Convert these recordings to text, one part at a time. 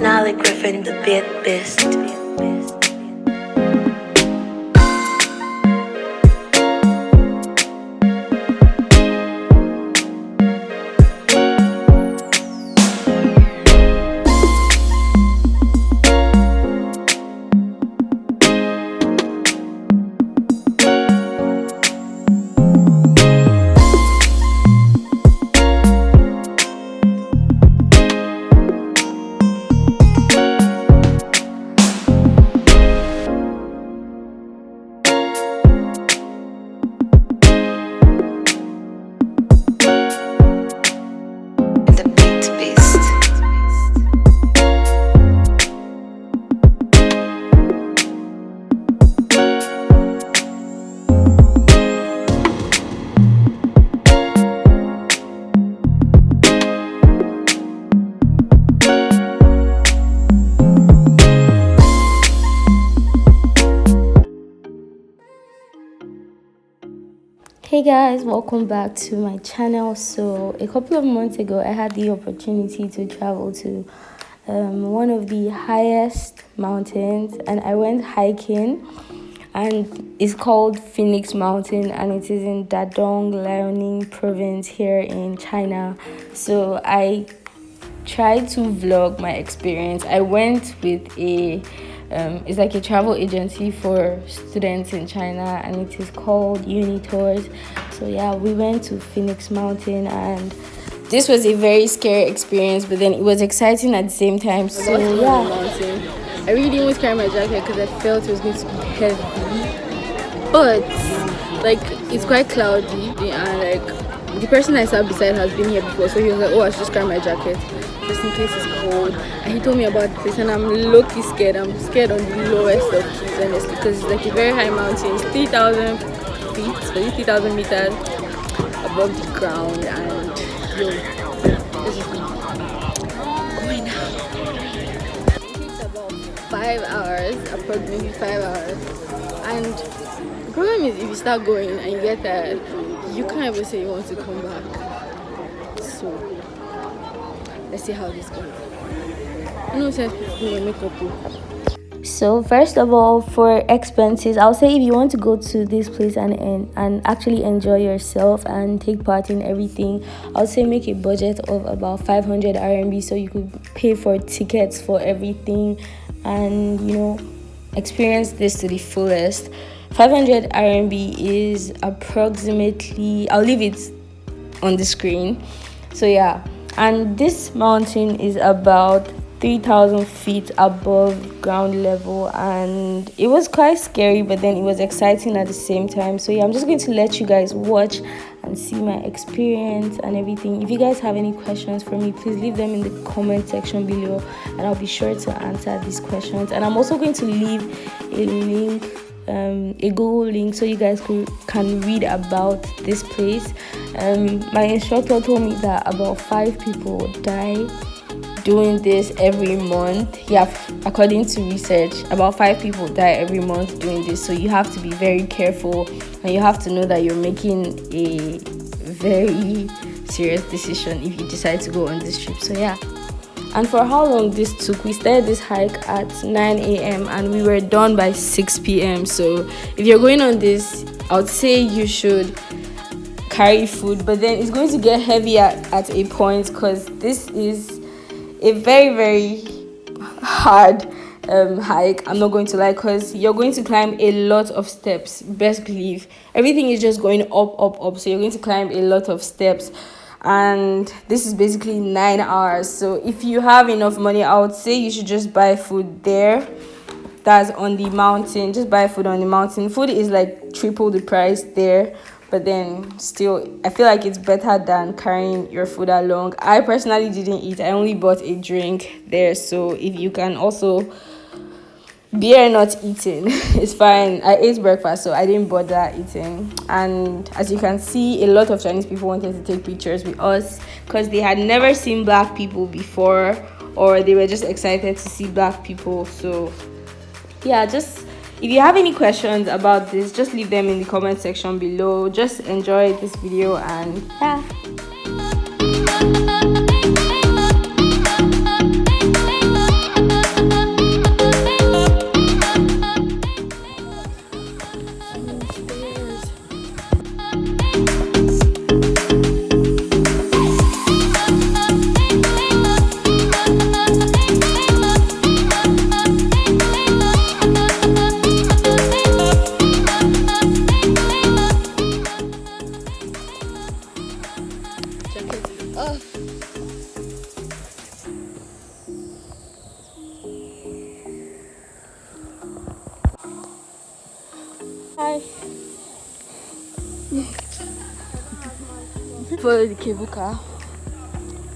Griffin, the beat best. Hey guys, welcome back to my channel. So a couple of months ago I had the opportunity to travel to one of the highest mountains, and I went hiking, and it's called Phoenix Mountain, and it is in Dadong, Liaoning province here in China. So I tried to vlog my experience. I went with it's like a travel agency for students in China, and it is called Uni Tours. So yeah, we went to Phoenix Mountain, and this was a very scary experience, but then it was exciting at the same time. So yeah, I really didn't want to carry my jacket because I felt it was going to be heavy, but like it's quite cloudy, and like the person I sat beside has been here before, so he was like, oh, I should just carry my jacket just in case it's cold. And he told me about the place, and I'm low-key scared. I'm scared on the lowest of keys, honestly, because it's like a very high mountain. It's 3,000 feet, so 3,000 meters above the ground, and yo, this is going now. It takes about 5 hours, approximately 5 hours, and the problem is if you start going and you get tired, you can't ever say you want to come back. So let's see how this goes. I know some people make makeup too. So first of all, for expenses, I'll say if you want to go to this place and actually enjoy yourself and take part in everything, I'll say make a budget of about 500 RMB, so you could pay for tickets for everything and experience this to the fullest. 500 RMB is approximately, I'll leave it on the screen. So yeah, and this mountain is about 3,000 feet above ground level, and it was quite scary, but then it was exciting at the same time. So yeah, I'm just going to let you guys watch and see my experience and everything. If you guys have any questions for me, please leave them in the comment section below, and I'll be sure to answer these questions. And I'm also going to leave a link, a Google link, so you guys can read about this place. My instructor told me that about 5 people die doing this every month. Yeah, according to research, about 5 people die every month doing this. So you have to be very careful, and you have to know that you're making a very serious decision if you decide to go on this trip. So yeah. And for how long this took, we started this hike at 9 a.m. and we were done by 6 p.m. So if you're going on this, I would say you should carry food, but then it's going to get heavy at a point, because this is a very, very hard hike. I'm not going to lie, because you're going to climb a lot of steps. Best believe everything is just going up, so you're going to climb a lot of steps, and this is basically 9 hours. So if you have enough money, I would say you should just buy food there, that's on the mountain. Just buy food on the mountain. Food is like triple the price there, but then still, I feel like it's better than carrying your food along. I personally didn't eat. I only bought a drink there. So if you can also beer not eating, it's fine. I ate breakfast, so I didn't bother eating. And as you can see, a lot of Chinese people wanted to take pictures with us because they had never seen black people before, or they were just excited to see black people. So yeah, just if you have any questions about this, just leave them in the comment section below. Just enjoy this video, and yeah. Oh. Hi. Follow the cable car.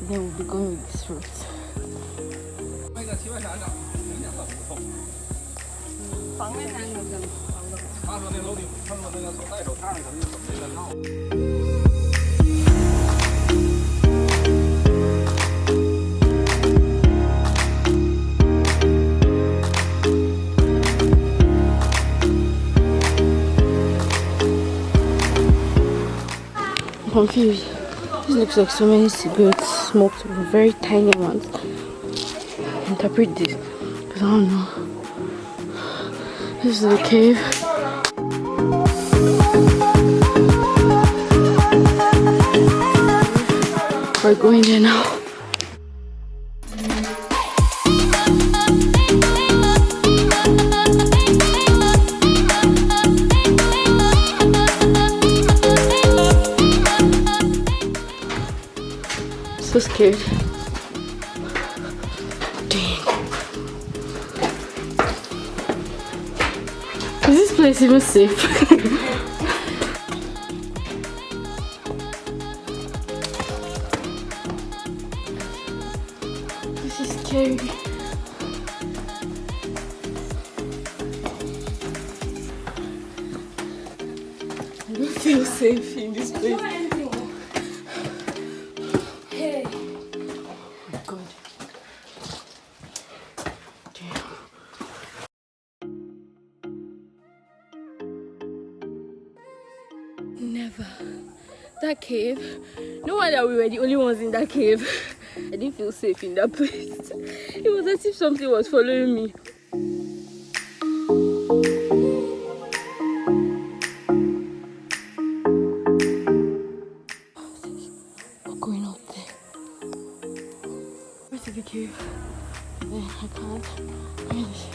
Then we'll be going with this route. I'm confused. This looks like so many cigarettes smoked, very tiny ones. Interpret this, because I don't know. This is the cave. We're going there now. So scared. Dang. Is this place even safe? This is scary. I don't feel safe in this place. Hey. Oh God. Damn. Never. That cave. No wonder we were the only ones in that cave. I didn't feel safe in that place. It was as if something was following me. We're going out there. Where's the cave? There, I can't. Where is it?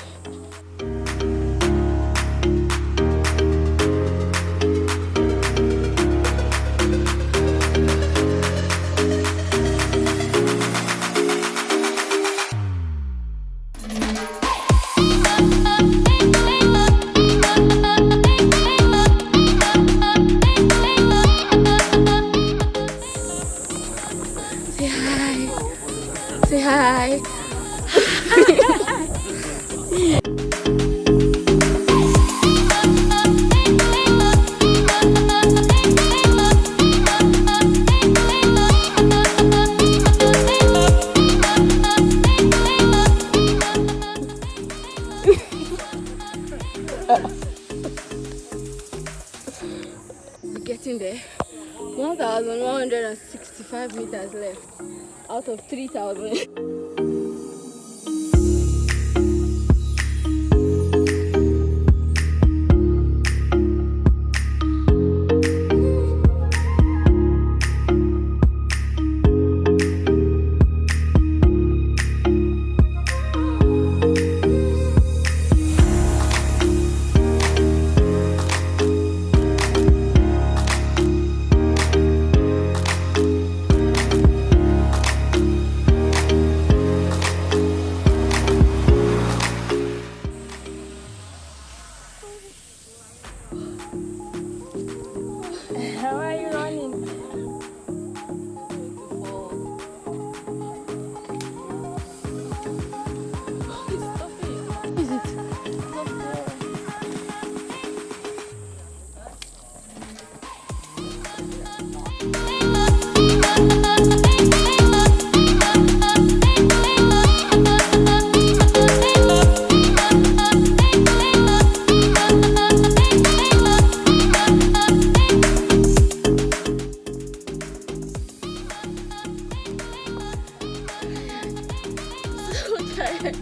Say hi. Say hi. We're getting there. 1,165 meters left out of 3,000. How are you running? Is it? So tired.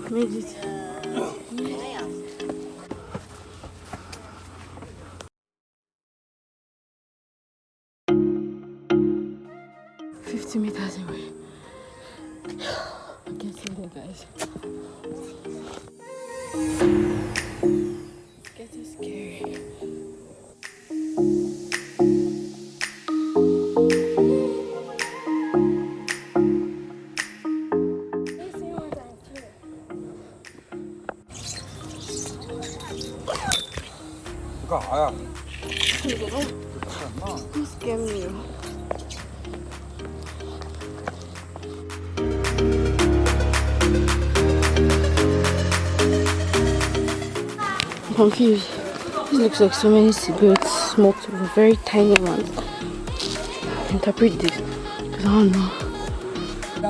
Made it. 50 meters away. I'm getting there, guys. It's getting scary. Don't scare me. I'm confused. This looks like so many cigarettes smoked with very tiny ones. Interpret this, because I don't know.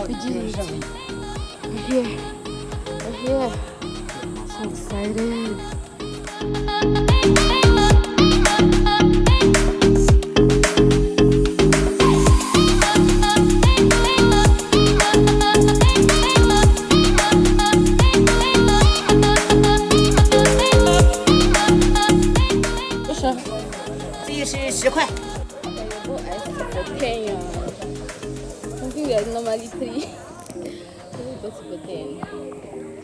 We did it. We're here. We're here. So excited. Something that's normally 3.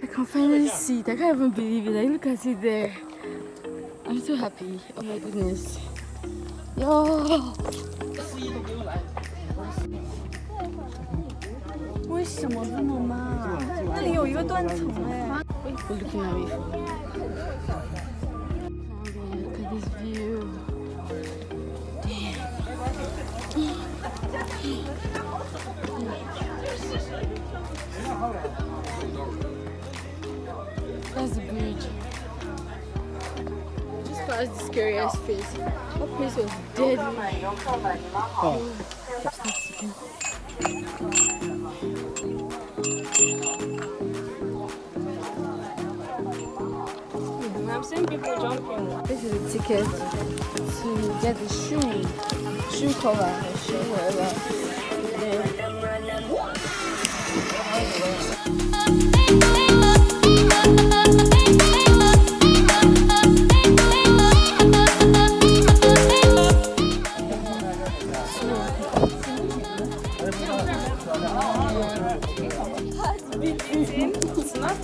I can finally see it. I can't even believe it. Like, look at it there. I'm so happy. Oh my goodness. Yo! 为什么这么慢？那里有一个断层哎。 We're looking at me. Look at this view. That's the bridge. Just past the scariest face. That place was deadly. I'm seeing people jumping. This is a ticket to get the shoe cover or shoe whatever. There. It's not.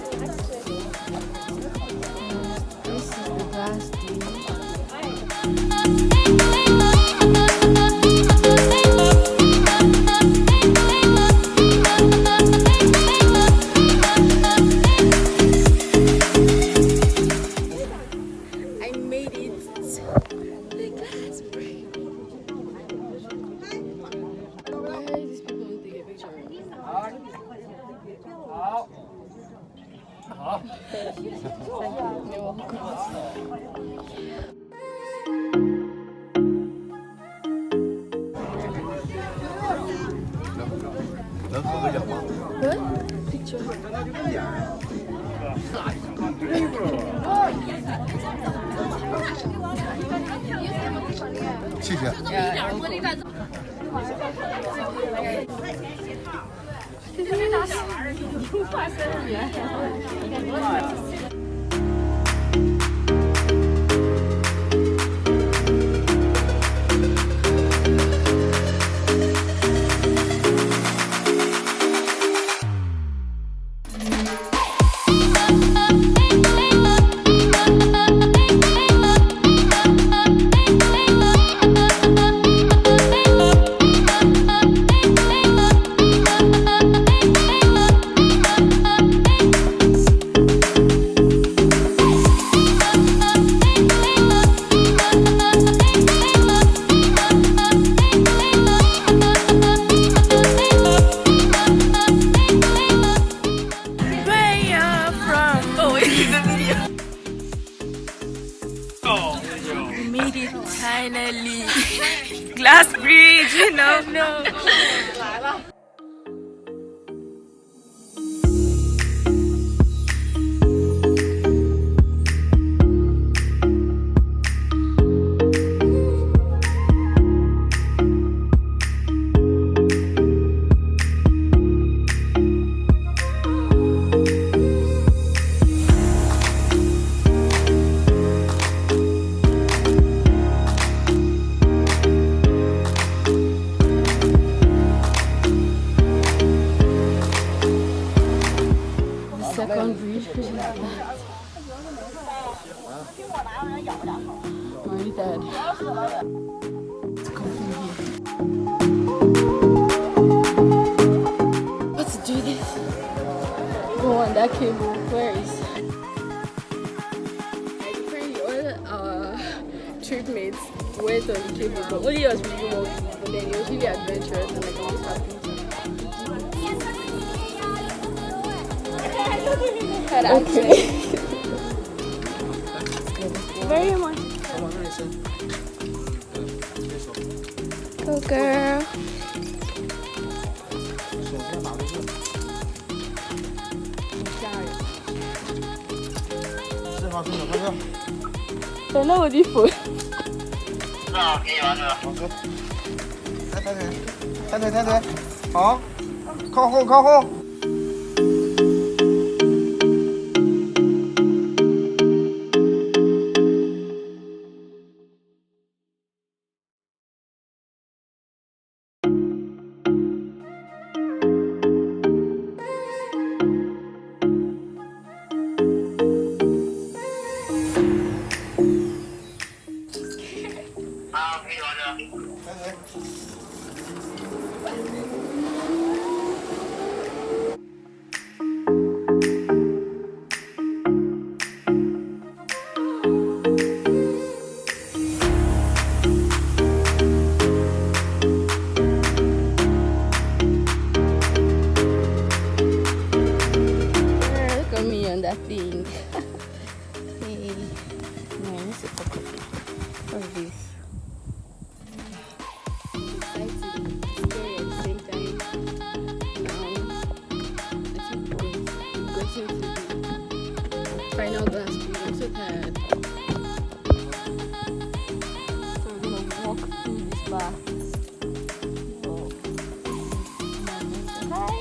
This is the glass thing. I made it. The glass bridge. Why these people want to take a picture of me? You're welcome. What? Picture. 谢谢。We made it finally. Glass bridge, you know. No. that cable. Where is? Apparently, all our trip mates went on the cable, but only us really walked. But then it was really adventurous and like always happy. Okay. Very much. Go girl. I know what you for. 可以完了。好，哥。抬腿，好，靠后。好，可以完了。抬腿。Look at me on that thing. Hey. Nice. What's this? Exciting, scary at the same time. I think we're getting to the final glass bridge. I'm so tired. So we're gonna walk through this bar. Oh. Hi.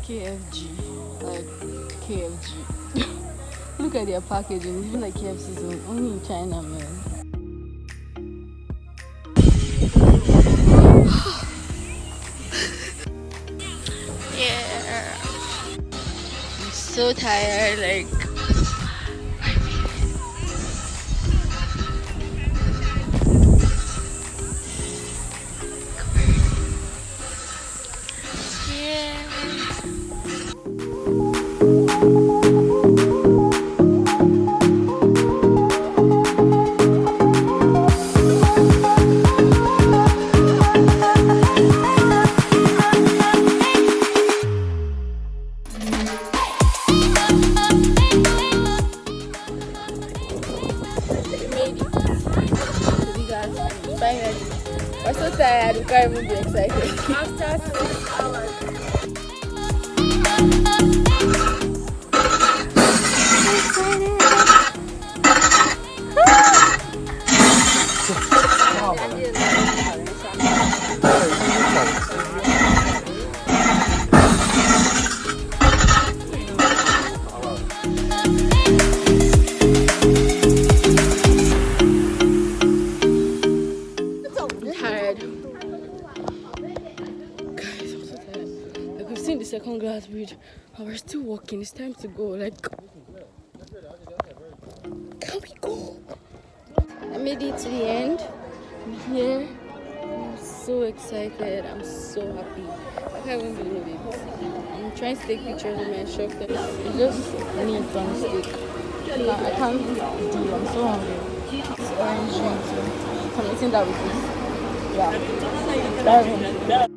KFG, like KFG. Look at their packaging, even like KFC's own, only in China, man. Yeah, I'm so tired, like. Finally, I'm so tired, I can't even be excited. After 6 hours. The second glass bridge and we're still walking. It's time to go. Like, can we go? I made it to the end. I'm here. I'm so excited. I'm so happy. I can't even believe it. I'm trying to take pictures of my instructor. It's just me on stick. I can't do. I'm so hungry. It's orange juice. So I'm eating that with this. Yeah.